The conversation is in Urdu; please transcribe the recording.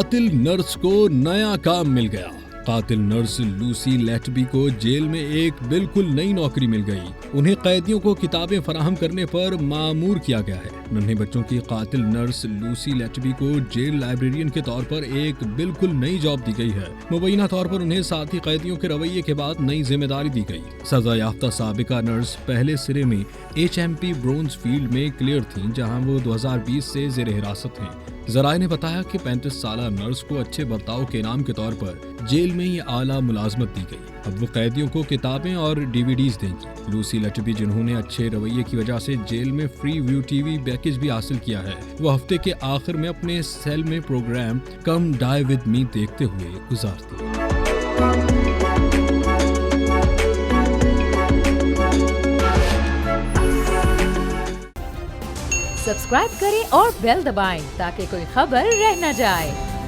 قاتل نرس کو نیا کام مل گیا۔ قاتل نرس لوسی لیٹبی کو جیل میں ایک بالکل نئی نوکری مل گئی۔ انہیں قیدیوں کو کتابیں فراہم کرنے پر مامور کیا گیا ہے۔ ننھے بچوں کی قاتل نرس لوسی لیٹبی کو جیل لائبریرین کے طور پر ایک بالکل نئی جاب دی گئی ہے۔ مبینہ طور پر انہیں ساتھی قیدیوں کے رویے کے بعد نئی ذمہ داری دی گئی۔ سزا یافتہ سابقہ نرس پہلے سرے میں HMP برونز فیلڈ میں کلیئر تھیں، جہاں وہ 2020 سے زیر حراست ہیں۔ ذرائع نے بتایا کہ 35 سالہ نرس کو اچھے برتاؤ کے انعام کے طور پر جیل میں ہی اعلیٰ ملازمت دی گئی۔ اب وہ قیدیوں کو کتابیں اور DVDs دیں گی۔ لوسی لیٹبی، جنہوں نے اچھے رویے کی وجہ سے جیل میں فری ویو TV پیکج بھی حاصل کیا ہے، وہ ہفتے کے آخر میں اپنے سیل میں programme come die with me دیکھتے ہوئے گزارتی ہیں۔ سبسکرائب کریں اور بیل دبائیں تاکہ کوئی خبر رہ نہ جائے۔